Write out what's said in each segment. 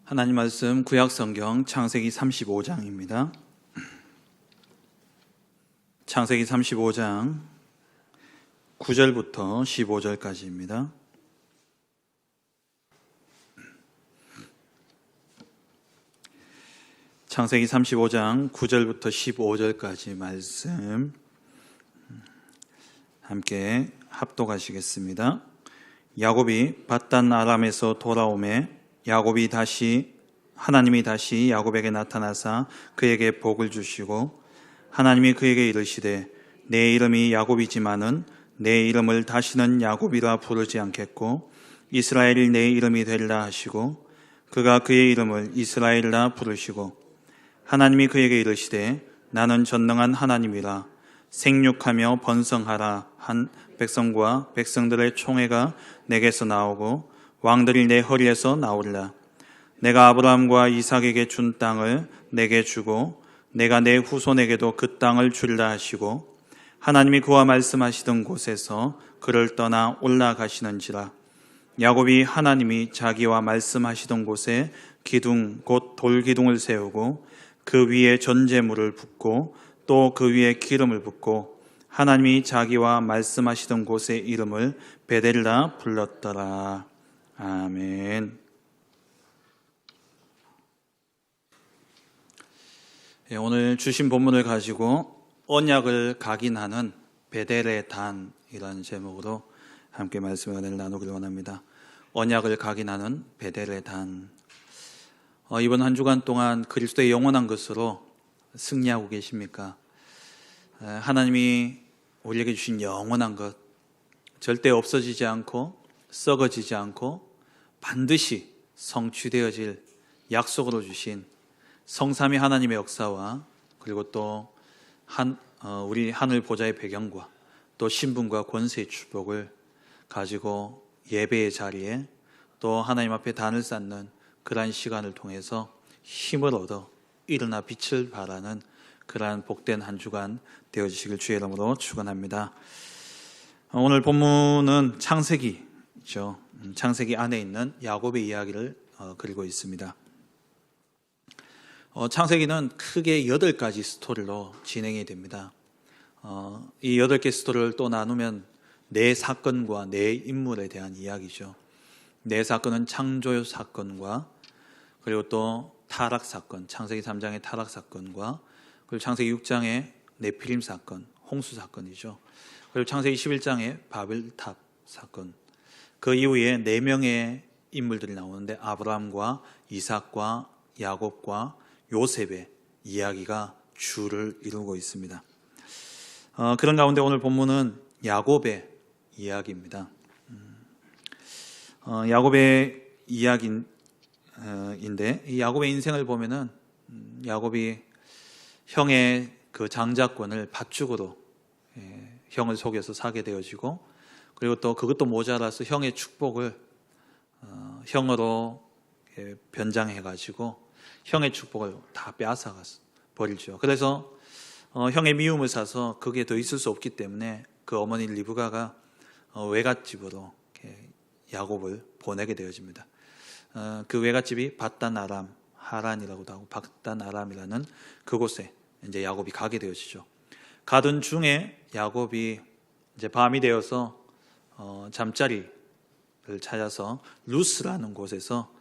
하나님 말씀 구약성경 창세기 35장입니다. 창세기 35장 9절부터 15절까지입니다. 창세기 35장 9절부터 15절까지 말씀 함께 합독하시겠습니다. 야곱이 밧단 아람에서 돌아오매 하나님이 다시 야곱에게 나타나사 그에게 복을 주시고 하나님이 그에게 이르시되 내 이름이 야곱이지만은 내 이름을 다시는 야곱이라 부르지 않겠고 이스라엘이 내 이름이 되리라 하시고 그가 그의 이름을 이스라엘이라 부르시고 하나님이 그에게 이르시되 나는 전능한 하나님이라 생육하며 번성하라 한 백성과 백성들의 총회가 내게서 나오고 왕들이 내 허리에서 나오리라. 내가 아브라함과 이삭에게 준 땅을 내게 주고 내가 내 후손에게도 그 땅을 주리라 하시고 하나님이 그와 말씀하시던 곳에서 그를 떠나 올라가시는지라. 야곱이 하나님이 자기와 말씀하시던 곳에 기둥 곧 돌기둥을 세우고 그 위에 전제물을 붓고 또 그 위에 기름을 붓고 하나님이 자기와 말씀하시던 곳의 이름을 베델이라 불렀더라. 아멘. 오늘 주신 본문을 가지고 언약을 각인하는 베델의 단이라는 제목으로 함께 말씀의 은혜를 나누기를 원합니다. 언약을 각인하는 베델의 단. 이번 한 주간 동안 그리스도의 영원한 것으로 승리하고 계십니까? 하나님이 우리에게 주신 영원한 것, 절대 없어지지 않고 썩어지지 않고 반드시 성취되어질 약속으로 주신 성삼위 하나님의 역사와 그리고 또 우리 하늘 보좌의 배경과 또 신분과 권세의 축복을 가지고 예배의 자리에 또 하나님 앞에 단을 쌓는 그러한 시간을 통해서 힘을 얻어 일어나 빛을 발하는 그러한 복된 한 주간 되어주시길 주의 이름으로 축원합니다. 오늘 본문은 창세기죠. 창세기 안에 있는 야곱의 이야기를 그리고 있습니다. 창세기는 크게 8가지 스토리로 진행이 됩니다. 이 8개 스토리를 또 나누면 4사건과 4인물에 대한 이야기죠. 4사건은 창조 사건과 그리고 또 타락 사건, 창세기 3장의 타락 사건과 그리고 창세기 6장의 네피림 사건, 홍수 사건이죠. 그리고 창세기 11장의 바벨탑 사건. 그 이후에 4명의 인물들이 나오는데 아브라함과 이삭과 야곱과 요셉의 이야기가 주를 이루고 있습니다. 그런 가운데 오늘 본문은 야곱의 이야기입니다. 야곱의 이야기인데 이 야곱의 인생을 보면은 야곱이 형의 그 장자권을 밭죽으로 형을 속여서 사게 되어지고 그리고 또 그것도 모자라서 형의 축복을 형으로 변장해가지고 형의 축복을 다 빼앗아 버리죠. 그래서 형의 미움을 사서 그게 더 있을 수 없기 때문에 그 어머니 리브가가 외갓집으로 야곱을 보내게 되어집니다. 그 외갓집이 밧단 아람 하란이라고도 하고 밧단 아람이라는 그곳에 이제 야곱이 가게 되어지죠. 가던 중에 야곱이 이제 밤이 되어서 잠자리를 찾아서 루스라는 곳에서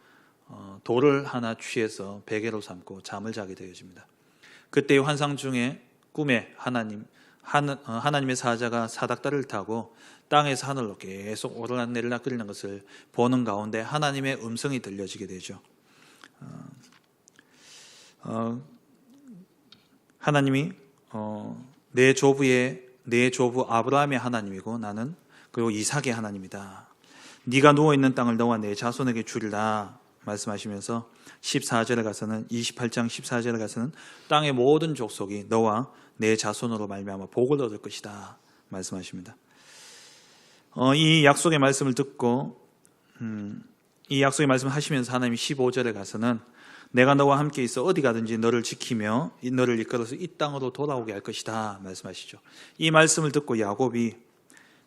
돌을 하나 취해서 베개로 삼고 잠을 자게 되어집니다. 그때의 환상 중에 꿈에 하나님의 사자가 사닥다리를 타고 땅에서 하늘로 계속 오르락내리락 거리는 것을 보는 가운데 하나님의 음성이 들려지게 되죠. 하나님이 내 조부 아브라함의 하나님이고 나는 그리고 이삭의 하나님이다. 네가 누워있는 땅을 너와 내 자손에게 주리라 말씀하시면서 14절에 가서는 28장 14절에 가서는 땅의 모든 족속이 너와 내 자손으로 말미암아 복을 얻을 것이다 말씀하십니다. 이 약속의 말씀을 듣고 이 약속의 말씀을 하시면서 하나님이 15절에 가서는 내가 너와 함께 있어 어디 가든지 너를 지키며 너를 이끌어서 이 땅으로 돌아오게 할 것이다 말씀하시죠. 이 말씀을 듣고 야곱이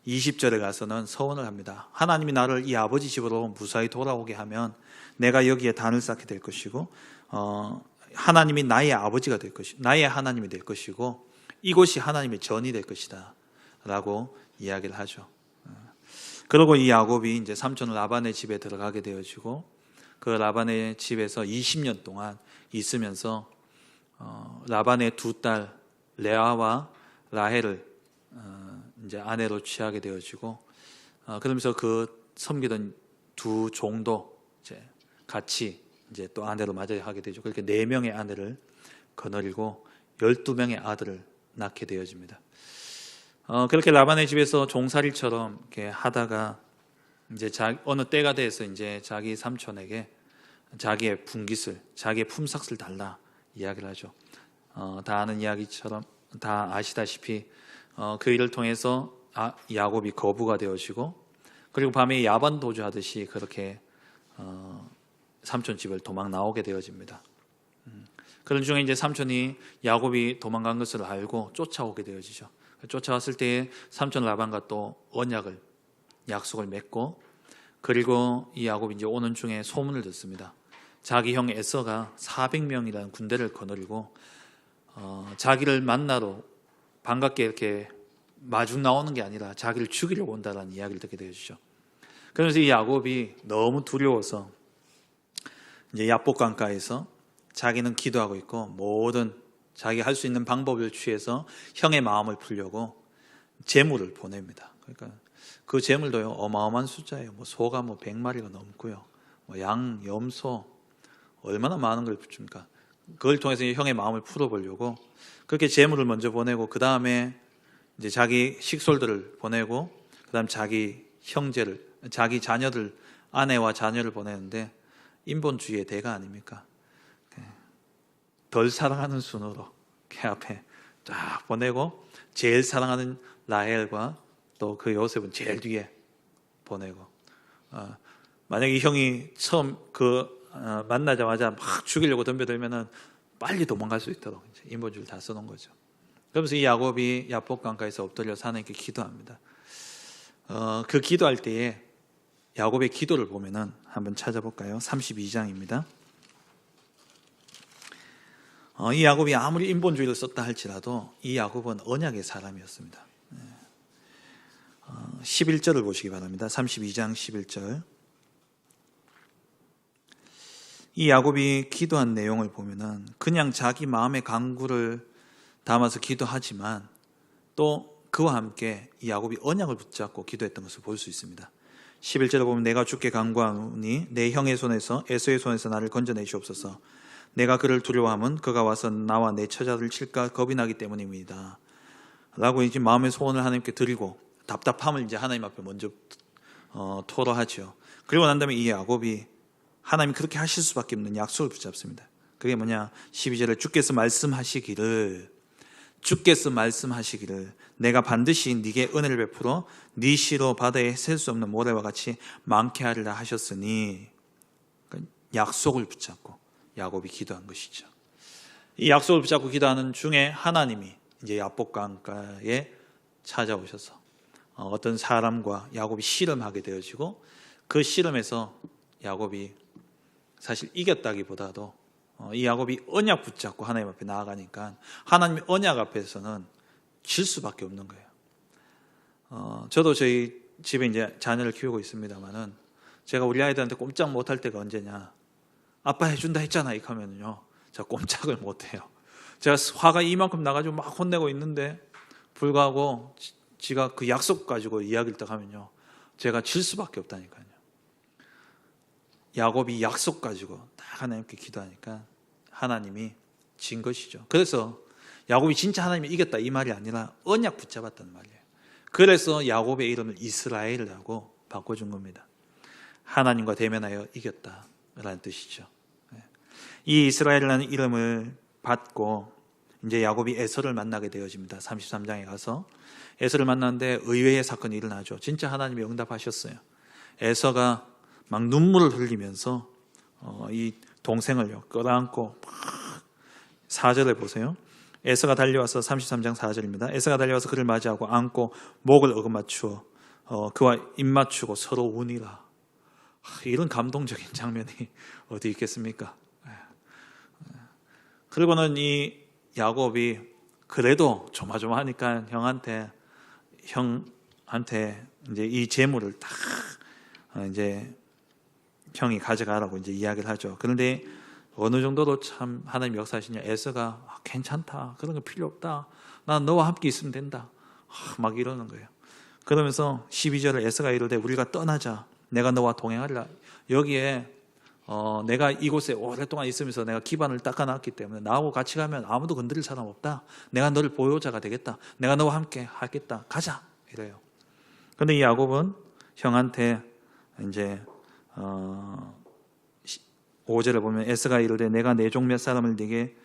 20절에 가서는 서원을 합니다. 하나님이 나를 이 아버지 집으로 무사히 돌아오게 하면 내가 여기에 단을 쌓게 될 것이고 하나님이 나의 아버지가 될 것이고 나의 하나님이 될 것이고 이곳이 하나님의 전이 될 것이다 라고 이야기를 하죠. 그리고 이 야곱이 이제 삼촌 라반의 집에 들어가게 되어지고 그 라반의 집에서 20년 동안 있으면서 라반의 두 딸 레아와 라헬을 이제 아내로 취하게 되어지고 그러면서 그 섬기던 두 종도 이제 같이 이제 또 아내로 맞이하게 되죠. 그렇게 4명의 아내를 거느리고 12명의 아들을 낳게 되어집니다. 그렇게 라반의 집에서 종살이처럼 이렇게 하다가 이제 어느 때가 돼서 이제 자기 삼촌에게 자기의 분깃을, 자기의 품삯을 달라 이야기를 하죠. 다 아는 이야기처럼 다 아시다시피 그 일을 통해서 야곱이 거부가 되어지고 그리고 밤에 야반 도주하듯이 그렇게 삼촌 집을 도망 나오게 되어집니다. 그런 중에 이제 삼촌이 야곱이 도망간 것을 알고 쫓아오게 되어지죠. 쫓아왔을 때에 삼촌 라반과 또 약속을 맺고 그리고 이 야곱이 이제 오는 중에 소문을 듣습니다. 자기 형 에서가 400명이라는 군대를 거느리고 자기를 만나러 반갑게 이렇게 마중 나오는 게 아니라 자기를 죽이려고 온다라는 이야기를 듣게 되어지죠. 그래서 이 야곱이 너무 두려워서 이제 야복강가에서 자기는 기도하고 있고 모든 자기 할 수 있는 방법을 취해서 형의 마음을 풀려고 제물을 보냅니다. 그러니까 그 제물도요 어마어마한 숫자예요. 뭐 소가 100마리가 넘고요, 양, 염소 얼마나 많은 걸 붙입니까? 그걸 통해서 형의 마음을 풀어보려고 그렇게 제물을 먼저 보내고 그 다음에 이제 자기 식솔들을 보내고 그 다음 자기 형제를, 자기 자녀들, 아내와 자녀를 보내는데 인본주의의 대가 아닙니까? 덜 사랑하는 순으로 그 앞에 쫙 보내고 제일 사랑하는 라헬과 또 그 요셉은 제일 뒤에 보내고 만약에 이 형이 처음 만나자마자 막 죽이려고 덤벼들면은 빨리 도망갈 수 있도록 인본주의를 다 써놓은 거죠. 그러면서 이 야곱이 야복강가에서 엎드려서 하나님께 기도합니다. 그 기도할 때에 야곱의 기도를 보면은 한번 찾아볼까요? 32장입니다. 이 야곱이 아무리 인본주의를 썼다 할지라도 이 야곱은 언약의 사람이었습니다. 11절을 보시기 바랍니다. 32장 11절. 이 야곱이 기도한 내용을 보면은 그냥 자기 마음의 간구를 담아서 기도하지만 또 그와 함께 이 야곱이 언약을 붙잡고 기도했던 것을 볼 수 있습니다. 11절을 보면 내가 주께 간구하노니 내 형의 손에서 에서의 손에서 나를 건져내시옵소서. 내가 그를 두려워함은 그가 와서 나와 내 처자를 칠까 겁이 나기 때문입니다. 라고 이제 마음의 소원을 하나님께 드리고 답답함을 이제 하나님 앞에 먼저 토로하죠. 그리고 난 다음에 이 야곱이 하나님이 그렇게 하실 수밖에 없는 약속을 붙잡습니다. 그게 뭐냐? 12절에 주께서 말씀하시기를 내가 반드시 네게 은혜를 베풀어 네 시로 바다에 셀 수 없는 모래와 같이 많게 하리라 하셨으니, 그러니까 약속을 붙잡고 야곱이 기도한 것이죠. 이 약속을 붙잡고 기도하는 중에 하나님이 이제 야복강가에 찾아오셔서 어떤 사람과 야곱이 씨름하게 되어지고 그 씨름에서 야곱이 사실 이겼다기보다도 이 야곱이 언약 붙잡고 하나님 앞에 나아가니까 하나님의 언약 앞에서는 질 수밖에 없는 거예요. 저도 저희 집에 이제 자녀를 키우고 있습니다만은 제가 우리 아이들한테 꼼짝 못할 때가 언제냐? 아빠 해준다 했잖아 이렇게 하면요 제가 꼼짝을 못해요. 제가 화가 이만큼 나가지고 막 혼내고 있는데 불구하고 지가 그 약속 가지고 이야기를 딱 하면요 제가 질 수밖에 없다니까요. 야곱이 약속 가지고 딱 하나님께 기도하니까 하나님이 진 것이죠. 그래서 야곱이 진짜 하나님이 이겼다 이 말이 아니라 언약 붙잡았단 말이에요. 그래서 야곱의 이름을 이스라엘이라고 바꿔준 겁니다. 하나님과 대면하여 이겼다라는 뜻이죠. 이 이스라엘이라는 이름을 받고 이제 야곱이 에서를 만나게 되어집니다. 33장에 가서 에서를 만났는데 의외의 사건이 일어나죠. 진짜 하나님이 응답하셨어요. 에서가 막 눈물을 흘리면서 이 동생을요 끌어안고 4절을 보세요. 에서가 달려와서 33장 4절입니다. 에서가 달려와서 그를 맞이하고 안고 목을 어긋맞추어 그와 입맞추고 서로 우니라. 이런 감동적인 장면이 어디 있겠습니까? 그리고는 이 야곱이 그래도 조마조마하니까 형한테 이제 이 재물을 다 이제 형이 가져가라고 이제 이야기를 하죠. 그런데 어느 정도로 참 하나님 역사하시냐, 에서가 괜찮다, 그런 거 필요 없다, 난 너와 함께 있으면 된다, 막 이러는 거예요. 그러면서 12절에 에서가 이르되 우리가 떠나자, 내가 너와 동행하리라. 여기에 내가 이곳에 오랫동안 있으면서 내가 기반을 닦아놨기 때문에 나하고 같이 가면 아무도 건드릴 사람 없다, 내가 너를 보호자가 되겠다, 내가 너와 함께 하겠다, 가자, 이래요. 그런데 이 야곱은 형한테 이제 5절에 보면 에서가 이르되 내가 내 종 몇 사람을 네게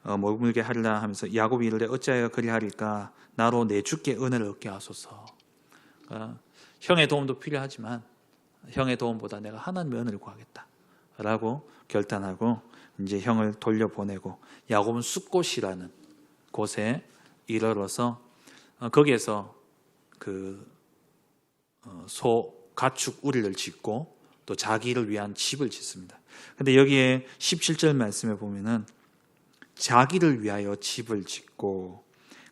머물게 하리라 하면서 야곱이 이르되 어찌하여 그리하리까, 나로 내 주께 은혜를 얻게 하소서. 형의 도움도 필요하지만 형의 도움보다 내가 하나님의 은혜를 구하겠다 라고 결단하고 이제 형을 돌려보내고, 야곱은 숫곳이라는 곳에 이르러서 거기에서 그 가축 우리를 짓고 또 자기를 위한 집을 짓습니다. 근데 여기에 17절 말씀에 보면은 자기를 위하여 집을 짓고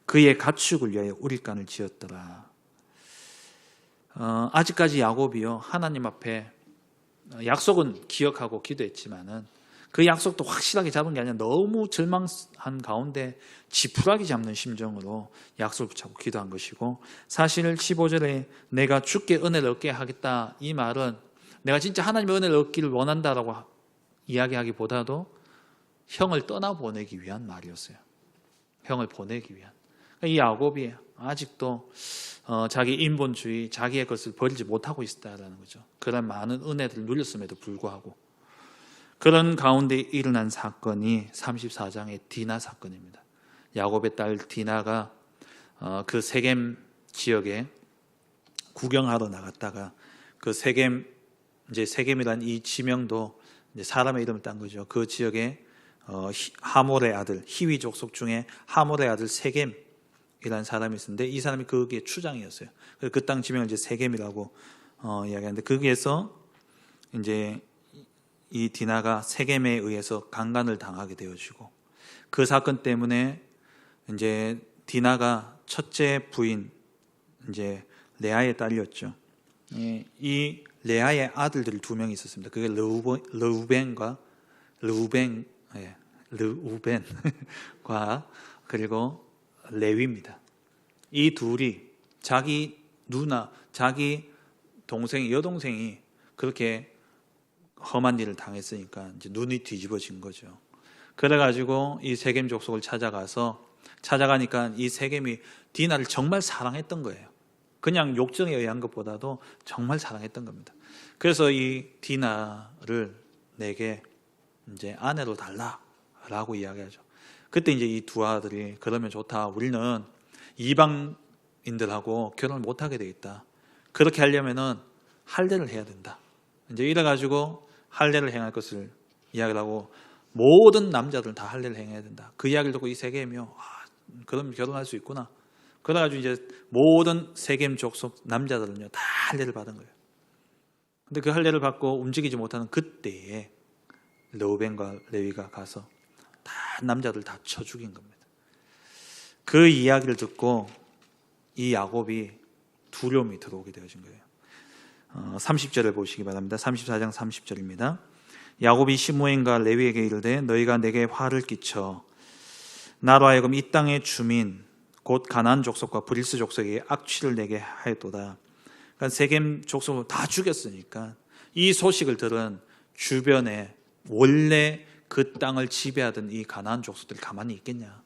그의 가축을 위하여 우릴간을 지었더라. 아직까지 야곱이요, 하나님 앞에 약속은 기억하고 기도했지만은 그 약속도 확실하게 잡은 게 아니라 너무 절망한 가운데 지푸라기 잡는 심정으로 약속을 붙잡고 기도한 것이고, 사실 15절에 내가 주께 은혜를 얻게 하겠다, 이 말은 내가 진짜 하나님의 은혜를 얻기를 원한다라고 이야기하기보다도 형을 떠나보내기 위한 말이었어요. 형을 보내기 위한. 이 야곱이 아직도 자기 인본주의, 자기의 것을 버리지 못하고 있다는 거죠. 그런 많은 은혜들을 누렸음에도 불구하고. 그런 가운데 일어난 사건이 34장의 디나 사건입니다. 야곱의 딸 디나가 그 세겜 지역에 구경하러 나갔다가 그 세겜이란 이 지명도 이제 사람의 이름을 딴 거죠. 그 지역에 하몰의 아들, 히위 족속 중에 하몰의 아들 세겜이라는 사람이 있었는데 이 사람이 거기에 추장이었어요. 그 땅 지명을 이제 세겜이라고 이야기하는데, 거기에서 이제 이 디나가 세겜에 의해서 강간을 당하게 되어지고, 그 사건 때문에 이제 디나가 첫째 부인 이제 레아의 딸이었죠. 이 레아의 아들들이 2명이 있었습니다. 그게 르우벤과 그리고 레위입니다. 이 둘이 자기 누나, 자기 동생이, 여동생이 그렇게 험한 일을 당했으니까 이제 눈이 뒤집어진 거죠. 그래가지고 이 세겜 족속을 찾아가니까 이 세겜이 디나를 정말 사랑했던 거예요. 그냥 욕정에 의한 것보다도 정말 사랑했던 겁니다. 그래서 이 디나를 내게 이제 아내로 달라라고 이야기하죠. 그때 이제 이 두 아들이 그러면 좋다, 우리는 이방인들하고 결혼을 못하게 되겠다, 그렇게 하려면은 할례를 해야 된다, 이제 이래가지고 할례를 행할 것을 이야기를 하고, 모든 남자들은 다 할례를 행해야 된다. 그 이야기를 듣고 이 세겜이요, 그럼 결혼할 수 있구나. 그래가지고 이제 모든 세겜 족속 남자들은요 다 할례를 받은 거예요. 근데 그 할례를 받고 움직이지 못하는 그때에 르우벤과 레위가 가서 다 남자들 다 쳐 죽인 겁니다. 그 이야기를 듣고 이 야곱이 두려움이 들어오게 되어진 거예요. 30절을 보시기 바랍니다. 34장 30절입니다. 야곱이 시므온과 레위에게 이르되 너희가 내게 화를 끼쳐 나로 하여금 이 땅의 주민 곧 가나안 족속과 브리스 족속에게 악취를 내게 하였도다. 그러니까 세겜 족속을 다 죽였으니까 이 소식을 들은 주변에 원래 그 땅을 지배하던 이 가나안 족속들이 가만히 있겠냐.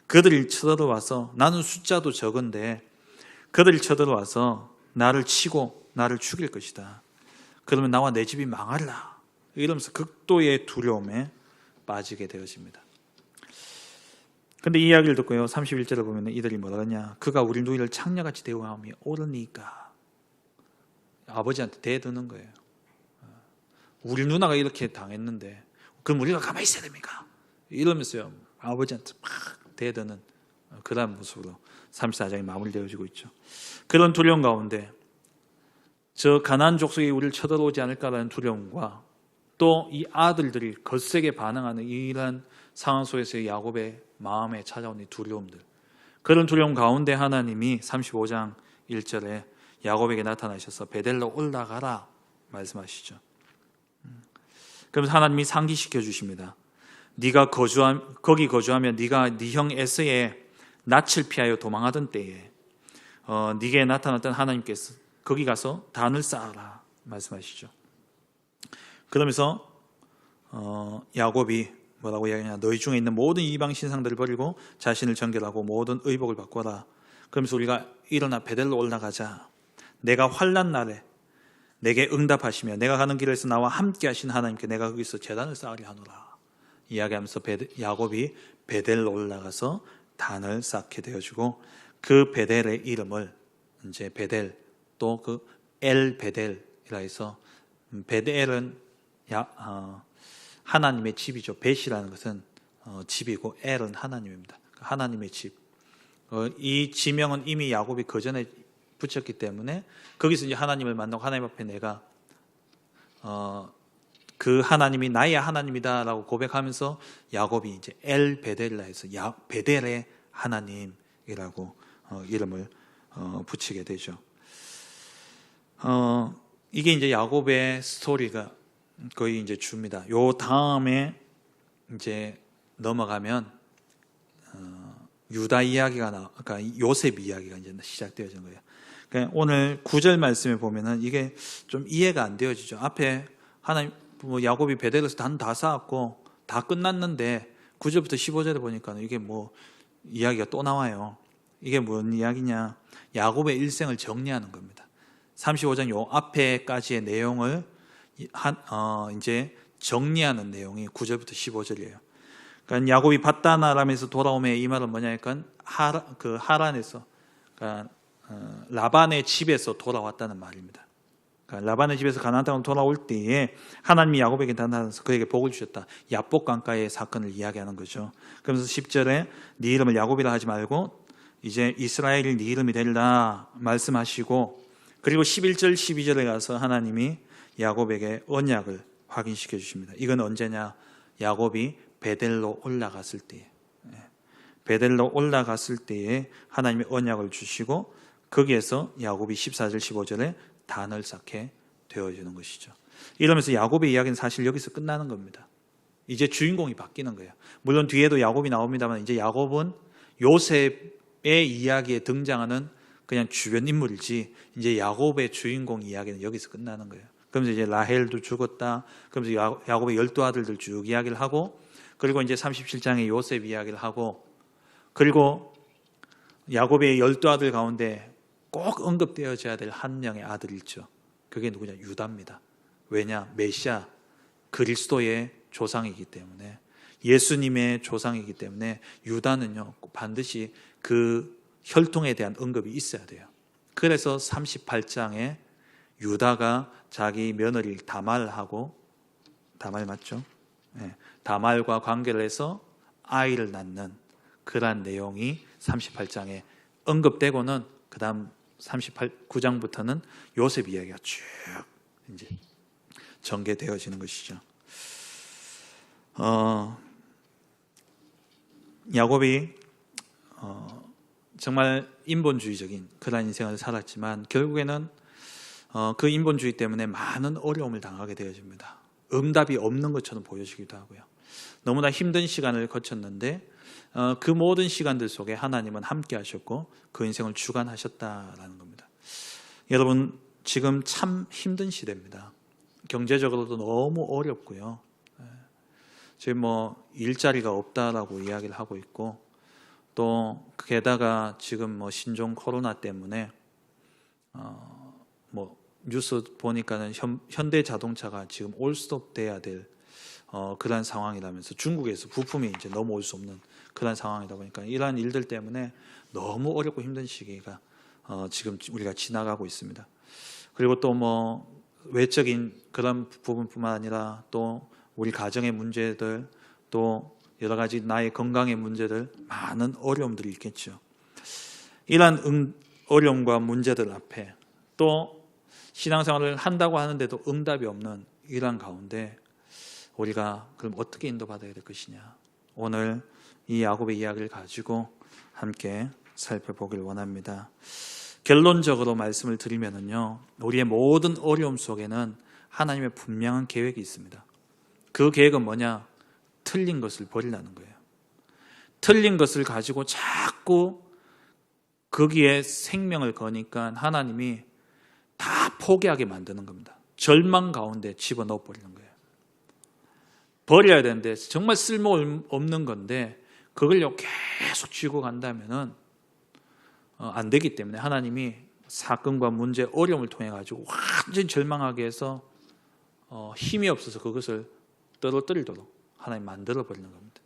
그들이 쳐들어와서, 나는 숫자도 적은데 그들이 쳐들어와서 나를 치고 나를 죽일 것이다. 그러면 나와 내 집이 망하리라. 이러면서 극도의 두려움에 빠지게 되어집니다. 근데 이 이야기를 듣고요, 31절을 보면 이들이 뭐라 하냐. 그가 우리 누이를 창녀같이 대우하며 옳으니까. 아버지한테 대드는 거예요. 우리 누나가 이렇게 당했는데 그럼 우리가 가만히 있어야 됩니까? 이러면서요 아버지한테 막 대드는 그런 모습으로 34장이 마무리되어지고 있죠. 그런 두려움 가운데 저 가나안 족속이 우리를 쳐들어오지 않을까라는 두려움과 또 이 아들들이 거세게 반응하는 이런 상황 속에서 야곱의 마음에 찾아온 이 두려움들, 그런 두려움 가운데 하나님이 35장 1절에 야곱에게 나타나셔서 베델로 올라가라 말씀하시죠. 그러면서 하나님이 상기시켜 주십니다. 네가 거기 거주하면 네가 네 형 에서의 낯을 피하여 도망하던 때에 네게 나타났던 하나님께서 거기 가서 단을 쌓아라 말씀하시죠. 그러면서 야곱이 뭐라고 이야기하냐, 너희 중에 있는 모든 이방 신상들을 버리고 자신을 정결하고 모든 의복을 바꿔라. 그러면서 우리가 일어나 베델로 올라가자. 내가 환난 날에 내게 응답하시며 내가 가는 길에서 나와 함께 하신 하나님께 내가 거기서 제단을 쌓으려 하노라 이야기하면서 야곱이 베델로 올라가서 단을 쌓게 되어지고, 그 베델의 이름을 이제 베델, 또 그 엘 베델이라 해서, 베델은 하나님의 집이죠. 벳이라는 것은 집이고 엘은 하나님입니다. 하나님의 집. 이 지명은 이미 야곱이 그 전에 붙였기 때문에 거기서 이제 하나님을 만나고 하나님 앞에 내가 그 하나님이 나의 하나님이다라고 고백하면서 야곱이 이제 엘 베델이라 해서 베델의 하나님이라고 이름을 붙이게 되죠. 이게 이제 야곱의 스토리가 거의 이제 줍니다. 요 다음에 이제 넘어가면 유다 이야기가 그러니까 요셉 이야기가 이제 시작되어진 거예요. 그러니까 오늘 9절 말씀에 보면은 이게 좀 이해가 안 되어지죠. 앞에 하나님 야곱이 베델에서 단 다 쌓았고 다 끝났는데 9절부터 15절에 보니까 이게 뭐 이야기가 또 나와요. 이게 뭔 이야기냐? 야곱의 일생을 정리하는 겁니다. 35장 요 앞에까지의 내용을 이제 정리하는 내용이 9절부터 15절이에요. 그러니까 야곱이 밧단 아람에서 돌아오면 이 말은 뭐냐니까 하란에서, 그러니까 라반의 집에서 돌아왔다는 말입니다. 그러니까 라반의 집에서 가나안 땅으로 돌아올 때에 하나님이 야곱에게 나타나서 그에게 복을 주셨다. 야복 강가의 사건을 이야기하는 거죠. 그러면서 10절에 네 이름을 야곱이라 하지 말고 이제 이스라엘이 네 이름이 되리라 말씀하시고, 그리고 11절 12절에 가서 하나님이 야곱에게 언약을 확인시켜 주십니다. 이건 언제냐? 야곱이 베델로 올라갔을 때에, 베델로 올라갔을 때에 하나님이 언약을 주시고 거기에서 야곱이 14절 15절에 단을 쌓게 되어지는 것이죠. 이러면서 야곱의 이야기는 사실 여기서 끝나는 겁니다. 이제 주인공이 바뀌는 거예요. 물론 뒤에도 야곱이 나옵니다만 이제 야곱은 요셉의 이야기에 등장하는 그냥 주변 인물이지, 이제 야곱의 주인공 이야기는 여기서 끝나는 거예요. 그러면서 이제 라헬도 죽었다. 그러면서 야곱의 12아들들 쭉 이야기를 하고, 그리고 이제 37장에 요셉 이야기를 하고, 그리고 야곱의 12아들 가운데 꼭 언급되어져야 될 한 명의 아들이 있죠. 그게 누구냐? 유다입니다. 왜냐? 메시아 그리스도의 조상이기 때문에, 예수님의 조상이기 때문에 유다는요 반드시 그 혈통에 대한 언급이 있어야 돼요. 그래서 38장에 유다가 자기 며느리 다말하고, 다말 맞죠? 네, 다말과 관계를 해서 아이를 낳는 그러한 내용이 38장에 언급되고는 그 다음 39장부터는 요셉 이야기가 쭉 이제 전개되어지는 것이죠. 야곱이 정말 인본주의적인 그런 인생을 살았지만 결국에는 그 인본주의 때문에 많은 어려움을 당하게 되어집니다. 응답이 없는 것처럼 보여지기도 하고요. 너무나 힘든 시간을 거쳤는데 그 모든 시간들 속에 하나님은 함께 하셨고 그 인생을 주관하셨다라는 겁니다. 여러분, 지금 참 힘든 시대입니다. 경제적으로도 너무 어렵고요. 지금 뭐 일자리가 없다라고 이야기를 하고 있고, 또 게다가 지금 뭐 신종 코로나 때문에 뭐 뉴스 보니까는 현대 자동차가 지금 올스톱 돼야 될 그런 상황이라면서 중국에서 부품이 이제 넘어올 수 없는 그런 상황이다 보니까 이러한 일들 때문에 너무 어렵고 힘든 시기가 지금 우리가 지나가고 있습니다. 그리고 또 뭐 외적인 그런 부분뿐만 아니라 또 우리 가정의 문제들, 또 여러 가지 나의 건강의 문제들, 많은 어려움들이 있겠죠. 이러한 어려움과 문제들 앞에 또 신앙생활을 한다고 하는데도 응답이 없는 이러한 가운데 우리가 그럼 어떻게 인도받아야 될 것이냐, 오늘 이 야곱의 이야기를 가지고 함께 살펴보길 원합니다. 결론적으로 말씀을 드리면요, 우리의 모든 어려움 속에는 하나님의 분명한 계획이 있습니다. 그 계획은 뭐냐? 틀린 것을 버리라는 거예요. 틀린 것을 가지고 자꾸 거기에 생명을 거니까 하나님이 다 포기하게 만드는 겁니다. 절망 가운데 집어넣어 버리는 거예요. 버려야 되는데 정말 쓸모없는 건데 그걸요 계속 쥐고 간다면은 안 되기 때문에 하나님이 사건과 문제, 어려움을 통해 가지고 완전히 절망하게 해서 힘이 없어서 그것을 떨어뜨리도록 하나님 만들어 버리는 겁니다.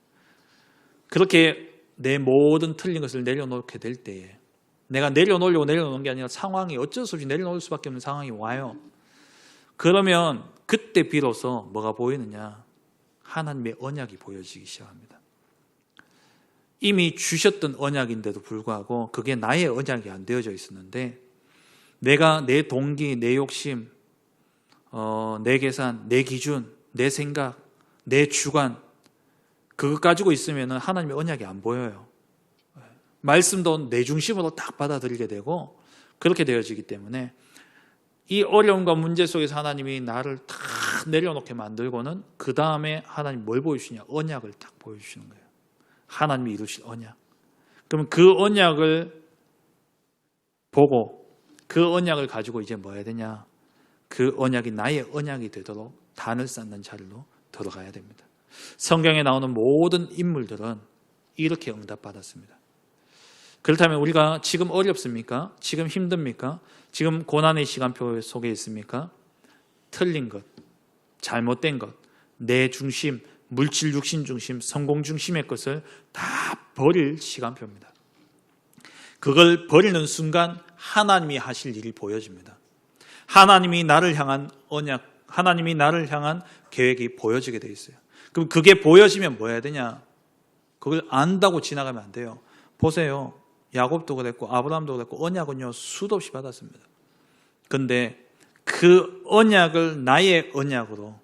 그렇게 내 모든 틀린 것을 내려놓게 될 때에, 내가 내려놓으려고 내려놓는 게 아니라 상황이 어쩔 수 없이 내려놓을 수밖에 없는 상황이 와요. 그러면 그때 비로소 뭐가 보이느냐? 하나님의 언약이 보여지기 시작합니다. 이미 주셨던 언약인데도 불구하고 그게 나의 언약이 안 되어져 있었는데, 내가 내 동기, 내 욕심, 내 계산, 내 기준, 내 생각, 내 주관, 그것 가지고 있으면 하나님의 언약이 안 보여요. 말씀도 내 중심으로 딱 받아들이게 되고 그렇게 되어지기 때문에 이 어려움과 문제 속에서 하나님이 나를 다 내려놓게 만들고는 그 다음에 하나님 뭘 보여주시냐? 언약을 딱 보여주시는 거예요. 하나님이 이루실 언약. 그러면 그 언약을 보고 그 언약을 가지고 이제 뭐 해야 되냐? 그 언약이 나의 언약이 되도록 단을 쌓는 자리로 들어가야 됩니다. 성경에 나오는 모든 인물들은 이렇게 응답받았습니다. 그렇다면 우리가 지금 어렵습니까? 지금 힘듭니까? 지금 고난의 시간표 속에 있습니까? 틀린 것, 잘못된 것, 내 중심, 물질 육신 중심, 성공 중심의 것을 다 버릴 시간표입니다. 그걸 버리는 순간 하나님이 하실 일이 보여집니다. 하나님이 나를 향한 언약, 하나님이 나를 향한 계획이 보여지게 돼 있어요. 그럼 그게 보여지면 뭐 해야 되냐? 그걸 안다고 지나가면 안 돼요. 보세요. 야곱도 그랬고 아브라함도 그랬고 언약은요 수도 없이 받았습니다. 그런데 그 언약을 나의 언약으로,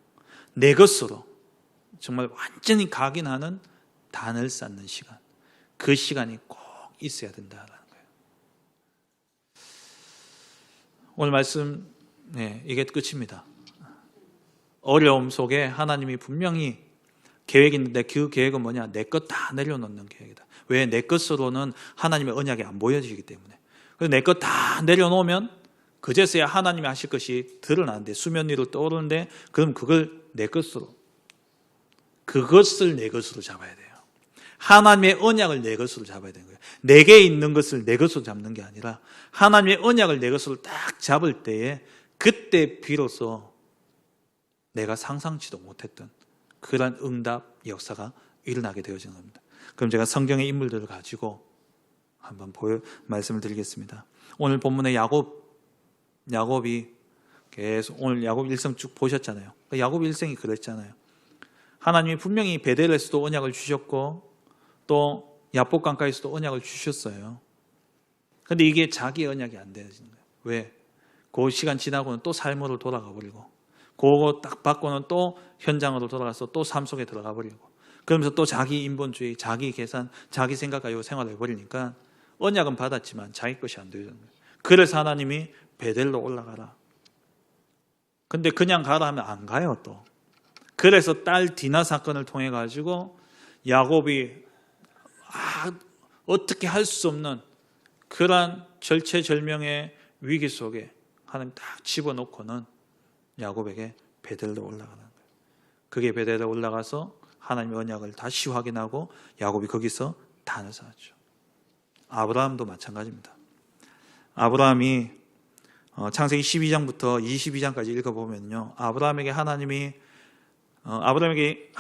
내 것으로 정말 완전히 각인하는 단을 쌓는 시간, 그 시간이 꼭 있어야 된다는 거예요. 오늘 말씀, 이게 끝입니다. 어려움 속에 하나님이 분명히 계획이 있는데 그 계획은 뭐냐? 내 것 다 내려놓는 계획이다. 왜? 내 것으로는 하나님의 언약이 안 보여지기 때문에. 그래서 내 것 다 내려놓으면 그제서야 하나님이 하실 것이 드러나는데, 수면 위로 떠오르는데, 그럼 그걸 내 것으로, 그것을 내 것으로 잡아야 돼요. 하나님의 언약을 내 것으로 잡아야 되는 거예요. 내게 있는 것을 내 것으로 잡는 게 아니라 하나님의 언약을 내 것으로 딱 잡을 때에 그때 비로소 내가 상상치도 못했던 그런 응답 역사가 일어나게 되어지는 겁니다. 그럼 제가 성경의 인물들을 가지고 한번 말씀을 드리겠습니다. 오늘 본문의 야곱이 계속 오늘 야곱 일생 쭉 보셨잖아요. 야곱 일생이 그랬잖아요. 하나님이 분명히 베델에서도 언약을 주셨고 또 야복강가에서도 언약을 주셨어요. 그런데 이게 자기 언약이 안 되어지는 거예요. 왜? 그 시간 지나고는 또 삶으로 돌아가 버리고, 그거 딱 받고는 또 현장으로 돌아가서 또 삶 속에 들어가 버리고, 그러면서 또 자기 인본주의, 자기 계산, 자기 생각 가지고 생활을 해버리니까 언약은 받았지만 자기 것이 안 되는 거예요. 그래서 하나님이 베델로 올라가라. 근데 그냥 가라 하면 안 가요 또. 그래서 딸 디나 사건을 통해 가지고 야곱이 어떻게 할 수 없는 그러한 절체절명의 위기 속에 하나님 딱 집어넣고는 야곱에게 베델로 올라가는 거예요. 그게 베델로 올라가서 하나님의 언약을 다시 확인하고 야곱이 거기서 단을 쌓았죠. 아브라함도 마찬가지입니다. 아브라함이 창세기 12장부터 22장까지 읽어보면요, 아브라함에게 하나님이 아브라함에게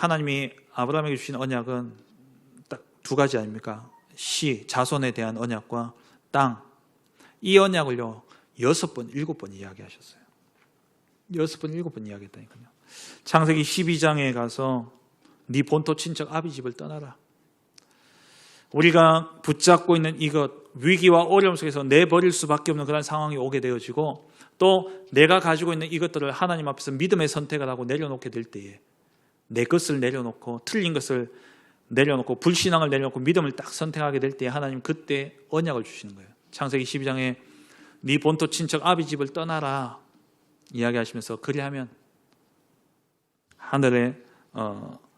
주신 언약은 딱 두 가지 아닙니까? 자손에 대한 언약과 땅. 이 언약을요 6번, 7번 이야기하셨어요. 6번, 7번 이야기했다니까요. 창세기 12장에 가서 네 본토 친척 아비 집을 떠나라. 우리가 붙잡고 있는 이것, 위기와 어려움 속에서 내버릴 수밖에 없는 그런 상황이 오게 되어지고 또 내가 가지고 있는 이것들을 하나님 앞에서 믿음의 선택을 하고 내려놓게 될 때에 내 것을 내려놓고 틀린 것을 내려놓고 불신앙을 내려놓고 믿음을 딱 선택하게 될 때에 하나님 그때 언약을 주시는 거예요. 창세기 12장에 네 본토 친척 아비 집을 떠나라 이야기하시면서 그리하면 하늘에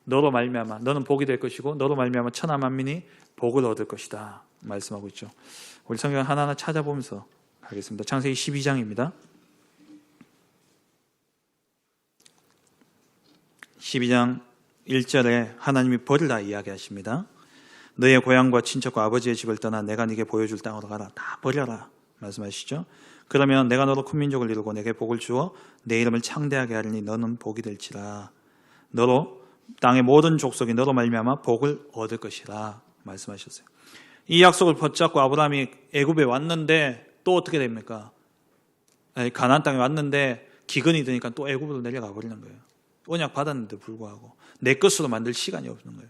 너로 말미암아 너는 복이 될 것이고 너로 말미암아 천하 만민이 복을 얻을 것이다 말씀하고 있죠. 우리 성경 하나하나 찾아보면서 가겠습니다. 창세기 12장입니다. 12장 1절에 하나님이 버리라 이야기하십니다. 너의 고향과 친척과 아버지의 집을 떠나 내가 네게 보여줄 땅으로 가라. 다 버려라 말씀하시죠. 그러면 내가 너로 큰 민족을 이루고 내게 복을 주어 내 이름을 창대하게 하리니 너는 복이 될지라. 너로 땅의 모든 족속이 너로 말미암아 복을 얻을 것이라 말씀하셨어요. 이 약속을 붙잡고 아브라함이 애굽에 왔는데 또 어떻게 됩니까? 가나안 땅에 왔는데 기근이 드니까 또 애굽으로 내려가 버리는 거예요. 언약 받았는데 불구하고 내 것으로 만들 시간이 없는 거예요.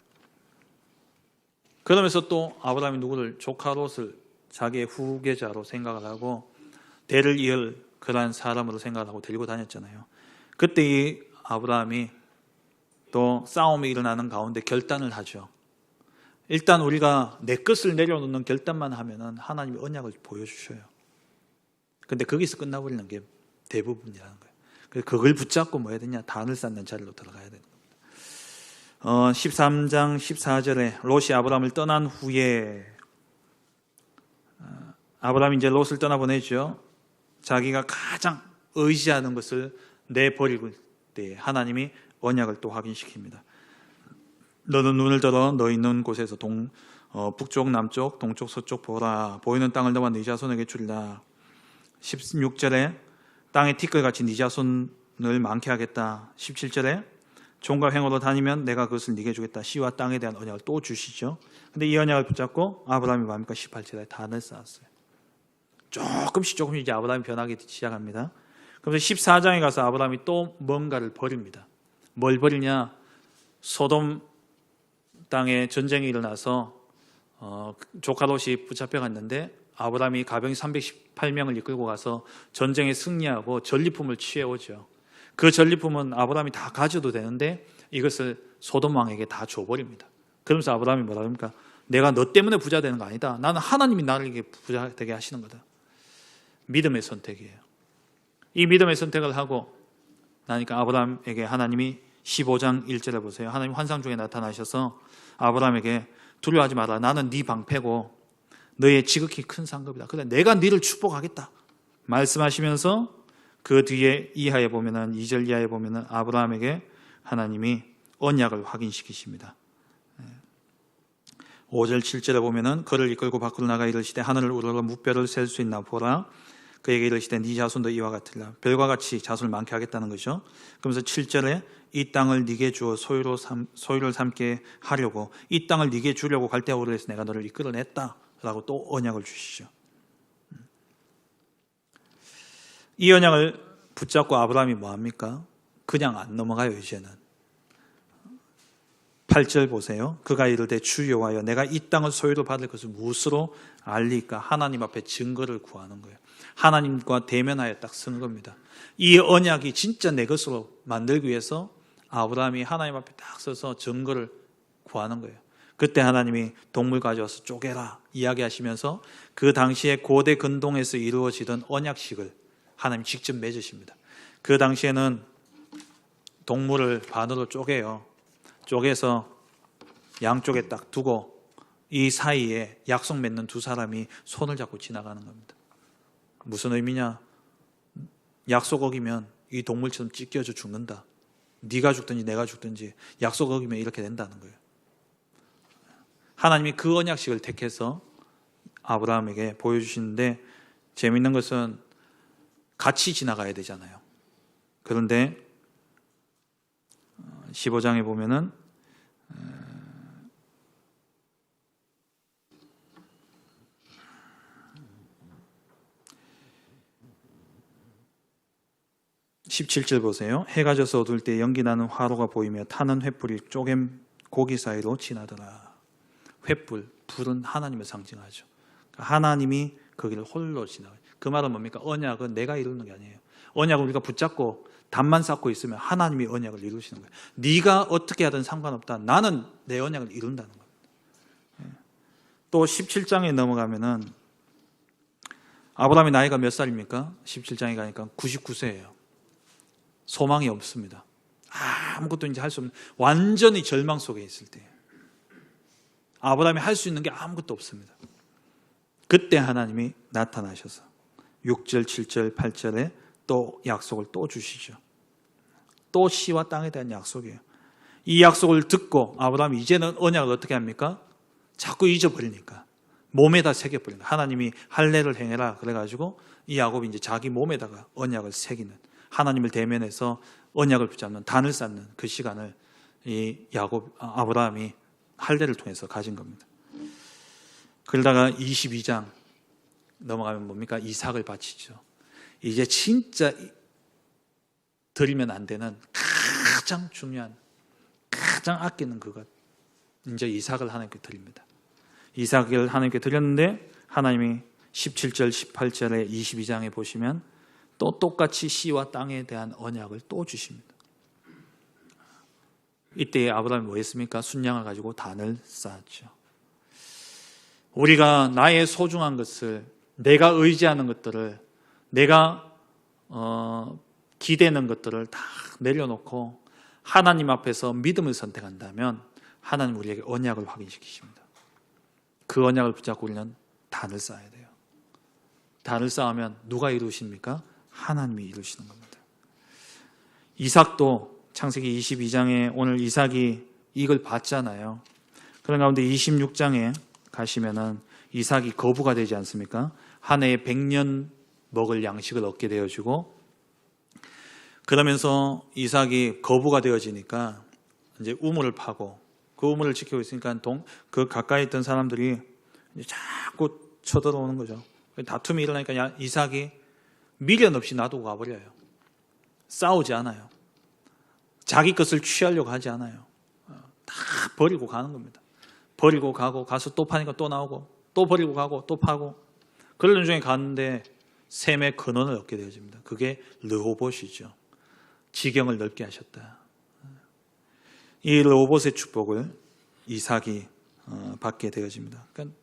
그러면서 또 아브라함이 누구를 조카 롯을 자기의 후계자로 생각을 하고 대를 이을 그러한 사람으로 생각을 하고 데리고 다녔잖아요. 그때 이 아브라함이 또 싸움이 일어나는 가운데 결단을 하죠. 일단 우리가 내 것을 내려놓는 결단만 하면은 하나님이 언약을 보여주셔요. 근데 거기서 끝나버리는 게 대부분이라는 거예요. 그래서 그걸 붙잡고 뭐 해야 되냐? 단을 쌓는 자리로 들어가야 되는 겁니다. 13장 14절에 롯이 아브라함을 떠난 후에 아브라함이 이제 롯을 떠나보내죠. 자기가 가장 의지하는 것을 내버리고 때 하나님이 언약을 또 확인시킵니다. 너는 눈을 들어 너 있는 곳에서 북쪽, 남쪽, 동쪽, 서쪽 보라. 보이는 땅을 너와 네 자손에게 주리라. 16절에 땅에 티끌같이 네 자손을 많게 하겠다. 17절에 종과 횡으로 다니면 내가 그것을 네게 주겠다. 씨와 땅에 대한 언약을 또 주시죠. 근데 이 언약을 붙잡고 아브라함이 뭡니까? 18절에 단을 쌓았어요. 조금씩 이제 아브라함이 변하기 시작합니다. 그래서 14장에 가서 아브라함이 또 뭔가를 버립니다. 뭘 버리냐? 소돔 땅에 전쟁이 일어나서 조카 롯이 붙잡혀갔는데 아브라함이 가병이 318명을 이끌고 가서 전쟁에 승리하고 전리품을 취해오죠. 그 전리품은 아브라함이 다 가져도 되는데 이것을 소돔 왕에게 다 줘버립니다. 그러면서 아브라함이 뭐라 합니까? 내가 너 때문에 부자 되는 거 아니다. 나는 하나님이 나를 이렇게 부자 되게 하시는 거다. 믿음의 선택이에요. 이 믿음의 선택을 하고 나니까 아브라함에게 하나님이 15장 1절에 보세요. 하나님 환상 중에 나타나셔서 아브라함에게 두려워하지 마라. 나는 네 방패고 너의 지극히 큰 상급이다. 그래 내가 너를 축복하겠다. 말씀하시면서 그 뒤에 이하에 보면은 2절 이하에 보면은 아브라함에게 하나님이 언약을 확인시키십니다. 5절 7절에 보면은 그를 이끌고 밖으로 나가 이르시되 하늘을 우러러 무뼈를 셀 수 있나 보라. 그에게 이르시되 네 자손도 이와 같으리라. 별과 같이 자손을 많게 하겠다는 거죠. 그러면서 7절에 이 땅을 네게 주어 소유를 삼게 하려고 이 땅을 네게 주려고 갈대아우르에서 내가 너를 이끌어냈다라고 또 언약을 주시죠. 이 언약을 붙잡고 아브라함이 뭐합니까? 그냥 안 넘어가요. 이제는 8절 보세요. 그가 이르되 주 여호와여 내가 이 땅을 소유로 받을 것을 무엇으로 알리까? 하나님 앞에 증거를 구하는 거예요. 하나님과 대면하여 딱 서는 겁니다. 이 언약이 진짜 내 것으로 만들기 위해서 아브라함이 하나님 앞에 딱 서서 증거를 구하는 거예요. 그때 하나님이 동물 가져와서 쪼개라 이야기하시면서 그 당시에 고대 근동에서 이루어지던 언약식을 하나님이 직접 맺으십니다. 그 당시에는 동물을 반으로 쪼개요. 쪼개서 양쪽에 딱 두고 이 사이에 약속 맺는 두 사람이 손을 잡고 지나가는 겁니다. 무슨 의미냐? 약속 어기면 이 동물처럼 찢겨져 죽는다. 네가 죽든지 내가 죽든지 약속 어기면 이렇게 된다는 거예요. 하나님이 그 언약식을 택해서 아브라함에게 보여주시는데 재미있는 것은 같이 지나가야 되잖아요. 그런데 15장에 보면은 17절 보세요. 해가 져서 어두울 때 연기 나는 화로가 보이며 타는 횃불이 쪼갠 고기 사이로 지나더라. 횃불, 불은 하나님을 상징하죠. 하나님이 거기를 홀로 지나가요. 그 말은 뭡니까? 언약은 내가 이루는 게 아니에요. 언약을 우리가 붙잡고 담만 쌓고 있으면 하나님이 언약을 이루시는 거예요. 네가 어떻게 하든 상관없다. 나는 내 언약을 이룬다는 겁니다. 또 17장에 넘어가면은 아브라함의 나이가 몇 살입니까? 17장에 가니까 99세예요. 소망이 없습니다. 아무것도 이제 할 수 없는, 완전히 절망 속에 있을 때 아브라함이 할 수 있는 게 아무것도 없습니다. 그때 하나님이 나타나셔서 6절, 7절, 8절에 또 약속을 또 주시죠. 또 씨와 땅에 대한 약속이에요. 이 약속을 듣고 아브라함이 이제는 언약을 어떻게 합니까? 자꾸 잊어버리니까 몸에다 새겨버린다. 하나님이 할례를 행해라 그래가지고 이 야곱이 이제 자기 몸에다가 언약을 새기는, 하나님을 대면해서 언약을 붙잡는, 단을 쌓는 그 시간을 이 아브라함이 할례를 통해서 가진 겁니다. 그러다가 22장 넘어가면 뭡니까? 이삭을 바치죠. 이제 진짜 드리면 안 되는 가장 중요한, 가장 아끼는 그것, 이제 이삭을 하나님께 드립니다. 이삭을 하나님께 드렸는데 하나님이 17절, 18절에 22장에 보시면 또 똑같이 씨와 땅에 대한 언약을 또 주십니다. 이때 아브라함이 뭐 했습니까? 순양을 가지고 단을 쌓았죠. 우리가 나의 소중한 것을, 내가 의지하는 것들을, 내가 기대는 것들을 다 내려놓고 하나님 앞에서 믿음을 선택한다면 하나님 우리에게 언약을 확인시키십니다. 그 언약을 붙잡고 우리는 단을 쌓아야 돼요. 단을 쌓으면 누가 이루십니까? 하나님이 이루시는 겁니다. 이삭도 창세기 22장에 오늘 이삭이 이걸 봤잖아요. 그런 가운데 26장에 가시면은 이삭이 거부가 되지 않습니까? 한 해에 100년 먹을 양식을 얻게 되어지고, 그러면서 이삭이 거부가 되어지니까 이제 우물을 파고, 그 우물을 지키고 있으니까 그 가까이 있던 사람들이 이제 자꾸 쳐들어오는 거죠. 다툼이 일어나니까 이삭이 미련 없이 놔두고 가버려요. 싸우지 않아요. 자기 것을 취하려고 하지 않아요. 다 버리고 가는 겁니다. 버리고 가고, 가서 또 파니까 또 나오고, 또 버리고 가고, 또 파고. 그러는 중에 갔는데 셈의 근원을 얻게 되어집니다. 그게 르호봇이죠. 지경을 넓게 하셨다. 이 르호봇의 축복을 이삭이 받게 되어집니다. 그러니까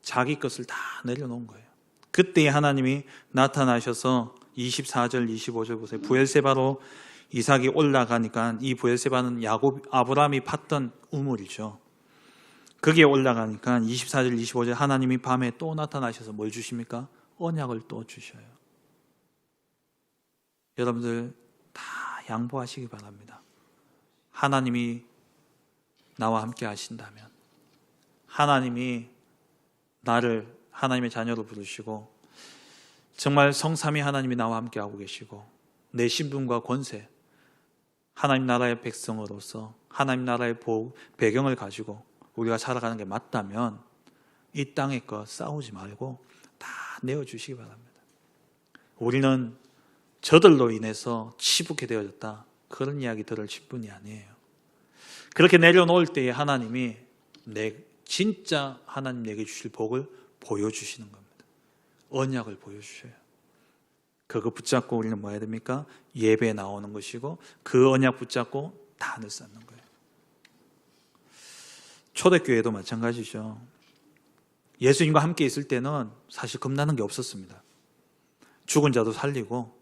자기 것을 다 내려놓은 거예요. 그때 하나님이 나타나셔서 24절, 25절 보세요. 부엘세바로 이삭이 올라가니까, 이 부엘세바는 아브라함이 팠던 우물이죠. 거기에 올라가니까 24절, 25절 하나님이 밤에 또 나타나셔서 뭘 주십니까? 언약을 또 주셔요. 여러분들 다 양보하시기 바랍니다. 하나님이 나와 함께 하신다면, 하나님이 나를 하나님의 자녀로 부르시고, 정말 성삼위 하나님이 나와 함께 하고 계시고, 내 신분과 권세, 하나님 나라의 백성으로서 하나님 나라의 배경을 가지고 우리가 살아가는 게 맞다면 이 땅의 것 싸우지 말고 다 내어주시기 바랍니다. 우리는 저들로 인해서 치부게 되어졌다, 그런 이야기 들을 직분이 아니에요. 그렇게 내려놓을 때에 하나님이 진짜 하나님 내게 주실 복을 보여주시는 겁니다. 언약을 보여주셔요. 그거 붙잡고 우리는 뭐 해야 됩니까? 예배에 나오는 것이고, 그 언약 붙잡고 단을 쌓는 거예요. 초대교회도 마찬가지죠. 예수님과 함께 있을 때는 사실 겁나는 게 없었습니다. 죽은 자도 살리고,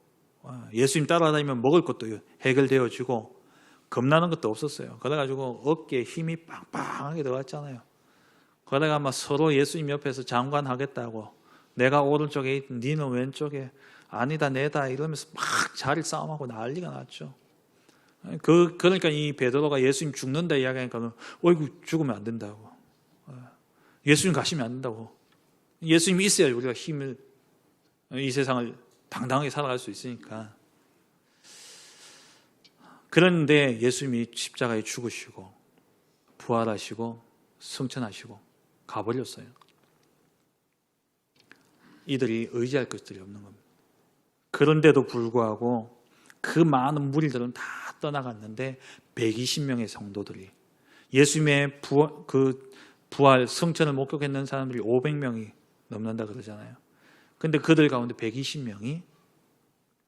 예수님 따라다니면 먹을 것도 해결되어지고, 겁나는 것도 없었어요. 그래가지고 어깨에 힘이 빵빵하게 들어갔잖아요. 그러다가 막 서로 예수님 옆에서 장관하겠다고, 내가 오른쪽에 있든 니는 왼쪽에, 아니다 내다 이러면서 막 자리 싸움하고 난리가 났죠. 그러니까 이 베드로가 예수님 죽는다 이야기하니까 어이구 죽으면 안 된다고, 예수님 가시면 안 된다고, 예수님이 있어야 우리가 힘을, 이 세상을 당당하게 살아갈 수 있으니까. 그런데 예수님이 십자가에 죽으시고 부활하시고 승천하시고 가버렸어요. 이들이 의지할 것들이 없는 겁니다. 그런데도 불구하고 그 많은 무리들은 다 떠나갔는데 120명의 성도들이, 예수님의 부활, 승천을 목격했는 사람들이 500명이 넘는다 그러잖아요. 근데 그들 가운데 120명이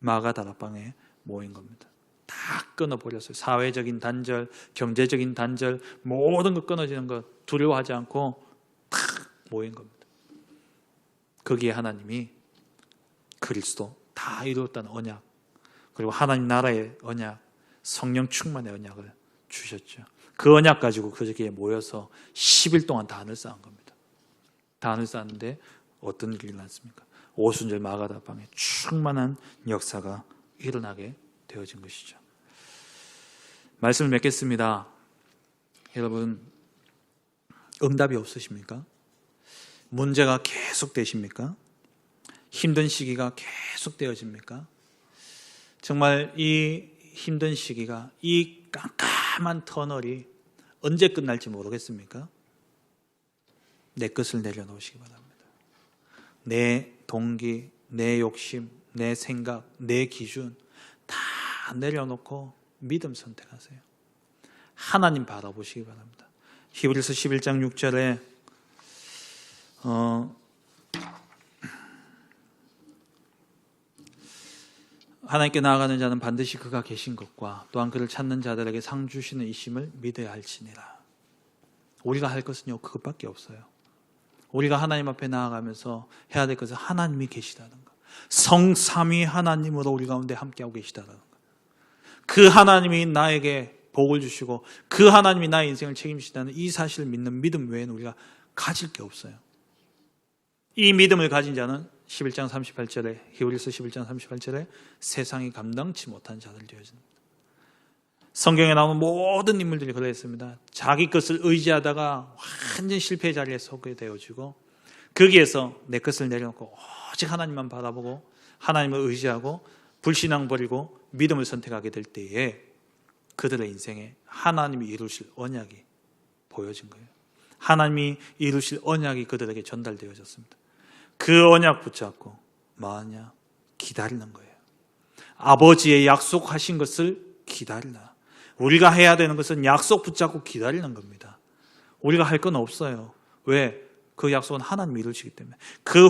마가다락방에 모인 겁니다. 다 끊어버렸어요. 사회적인 단절, 경제적인 단절, 모든 것 끊어지는 것 두려워하지 않고 다 모인 겁니다. 거기에 하나님이 그리스도 다 이루었다는 언약, 그리고 하나님 나라의 언약, 성령 충만의 언약을 주셨죠. 그 언약 가지고 그저기에 모여서 10일 동안 단을 쌓은 겁니다. 단을 쌓는데 어떤 일이 일어났습니까? 오순절 마가다락방에 충만한 역사가 일어나게 되어진 것이죠. 말씀을 맺겠습니다. 여러분, 응답이 없으십니까? 문제가 계속 되십니까? 힘든 시기가 계속 되어집니까? 정말 이 힘든 시기가, 이 깜깜한 터널이 언제 끝날지 모르겠습니까? 내 것을 내려놓으시기 바랍니다. 내 동기, 내 욕심, 내 생각, 내 기준 다 내려놓고 믿음 선택하세요. 하나님 바라보시기 바랍니다. 히브리서 11장 6절에 하나님께 나아가는 자는 반드시 그가 계신 것과 또한 그를 찾는 자들에게 상 주시는 이심을 믿어야 할지니라. 우리가 할 것은요, 그것밖에 없어요. 우리가 하나님 앞에 나아가면서 해야 될 것은 하나님이 계시다는 것, 성삼위 하나님으로 우리 가운데 함께하고 계시다는 것, 그 하나님이 나에게 복을 주시고 그 하나님이 나의 인생을 책임지시다는 이 사실을 믿는 믿음 외에는 우리가 가질 게 없어요. 이 믿음을 가진 자는 11장 38절에, 히브리서 11장 38절에 세상이 감당치 못한 자들 되어집니다. 성경에 나오는 모든 인물들이 그랬습니다. 자기 것을 의지하다가 완전 실패의 자리에 서게 되어지고, 거기에서 내 것을 내려놓고 오직 하나님만 바라보고 하나님을 의지하고 불신앙 버리고 믿음을 선택하게 될 때에 그들의 인생에 하나님이 이루실 언약이 보여진 거예요. 하나님이 이루실 언약이 그들에게 전달되어졌습니다. 그 언약 붙잡고 뭐하냐? 기다리는 거예요. 아버지의 약속하신 것을 기다리라. 우리가 해야 되는 것은 약속 붙잡고 기다리는 겁니다. 우리가 할 건 없어요. 왜? 그 약속은 하나님이 이루시기 때문에. 그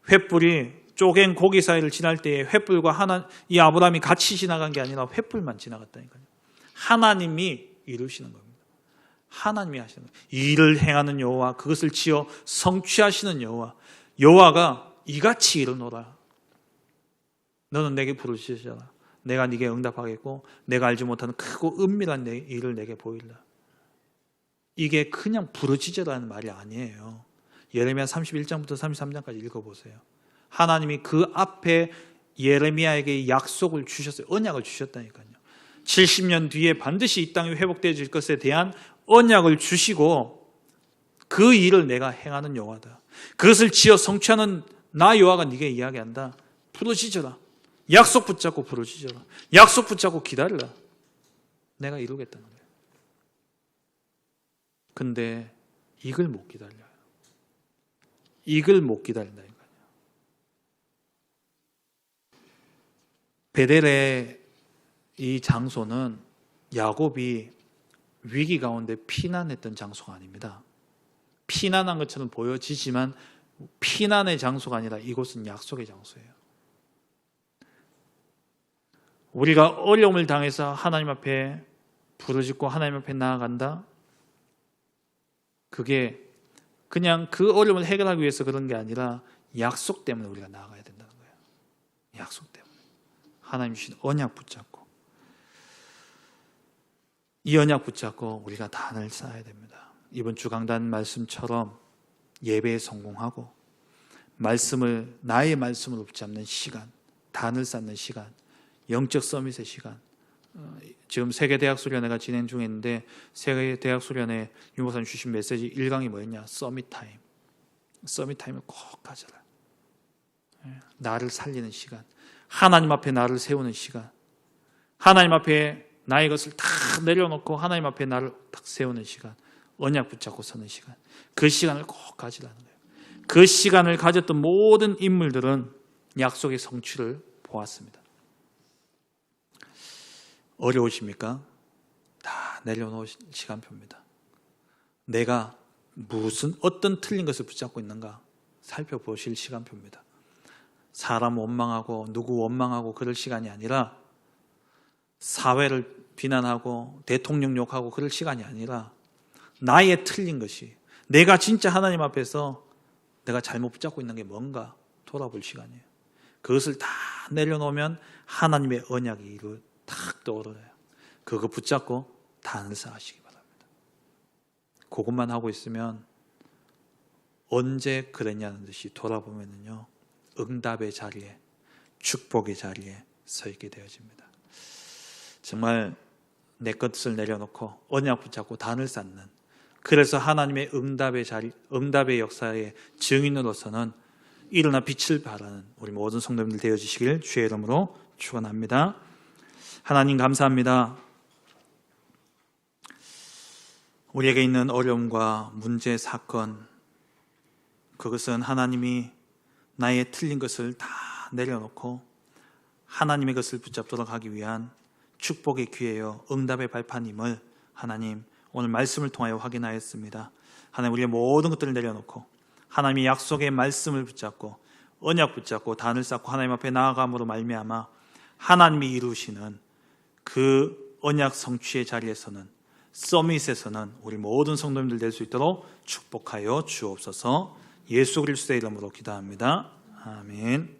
횃불이 쪼갠 고기 사이를 지날 때에 횃불과 이 아브라함이 같이 지나간 게 아니라 횃불만 지나갔다니까요. 하나님이 이루시는 겁니다. 하나님이 하시는 거예요. 일을 행하는 여호와, 그것을 지어 성취하시는 여호와, 여호와가 이같이 이루노라. 너는 내게 부르짖으라. 내가 네게 응답하겠고 내가 알지 못하는 크고 은밀한 내 일을 내게 보이리라. 이게 그냥 부르짖으라는 말이 아니에요. 예레미야 31장부터 33장까지 읽어보세요. 하나님이 그 앞에 예레미야에게 약속을 주셨어요. 언약을 주셨다니까요. 70년 뒤에 반드시 이 땅이 회복되어질 것에 대한 언약을 주시고 그 일을 내가 행하는 여호와다. 그것을 지어 성취하는 나 여호와가 네게 이야기한다. 부르짖어라. 약속 붙잡고 부르짖어라. 약속 붙잡고 기다려라. 내가 이루겠다는 거예요. 근데 이걸 못 기다려요. 이걸 못 기다린다니까요. 베델의 이 장소는 야곱이 위기 가운데 피난했던 장소가 아닙니다. 피난한 것처럼 보여지지만 피난의 장소가 아니라 이곳은 약속의 장소예요. 우리가 어려움을 당해서 하나님 앞에 부르짖고 하나님 앞에 나아간다? 그게 그냥 그 어려움을 해결하기 위해서 그런 게 아니라 약속 때문에 우리가 나아가야 된다는 거예요. 약속 때문에. 하나님 주신 언약 붙잡고, 이 언약 붙잡고 우리가 단을 쌓아야 됩니다. 이번 주 강단 말씀처럼 예배에 성공하고 나의 말씀을 붙잡는 시간, 단을 쌓는 시간, 영적 서밋의 시간. 지금 세계대학수련회가 진행 중에 있는데 세계대학수련회 유목사님 주신 메시지 1강이 뭐였냐? 서밋 타임. 서밋 타임을 꼭 가져라. 나를 살리는 시간, 하나님 앞에 나를 세우는 시간, 하나님 앞에 나의 것을 다 내려놓고 하나님 앞에 나를 딱 세우는 시간, 언약 붙잡고 서는 시간, 그 시간을 꼭 가지라는 거예요. 그 시간을 가졌던 모든 인물들은 약속의 성취를 보았습니다. 어려우십니까? 다 내려놓으실 시간표입니다. 내가 어떤 틀린 것을 붙잡고 있는가 살펴보실 시간표입니다. 사람 원망하고 누구 원망하고 그럴 시간이 아니라, 사회를 비난하고 대통령 욕하고 그럴 시간이 아니라, 나의 틀린 것이, 내가 진짜 하나님 앞에서 내가 잘못 붙잡고 있는 게 뭔가 돌아볼 시간이에요. 그것을 다 내려놓으면 하나님의 언약이 탁 떠오르요. 그거 붙잡고 단을 쌓으시기 바랍니다. 그것만 하고 있으면 언제 그랬냐는 듯이 돌아보면요, 응답의 자리에, 축복의 자리에 서 있게 되어집니다. 정말 내 것을 내려놓고 언약 붙잡고 단을 쌓는, 그래서 하나님의 응답의 자리, 응답의 역사의 증인으로서는 일어나 빛을 발하는 우리 모든 성도님들 되어주시길 주의 이름으로 축원합니다. 하나님 감사합니다. 우리에게 있는 어려움과 문제, 사건, 그것은 하나님이 나의 틀린 것을 다 내려놓고 하나님의 것을 붙잡도록 하기 위한 축복의 기회요, 응답의 발판임을 하나님 오늘 말씀을 통하여 확인하였습니다. 하나님, 우리의 모든 것들을 내려놓고 하나님의 약속의 말씀을 붙잡고 언약 붙잡고 단을 쌓고 하나님 앞에 나아감으로 말미암아 하나님이 이루시는 그 언약 성취의 자리에서는, 서밋에서는 우리 모든 성도님들 될 수 있도록 축복하여 주옵소서. 예수 그리스도의 이름으로 기도합니다. 아멘.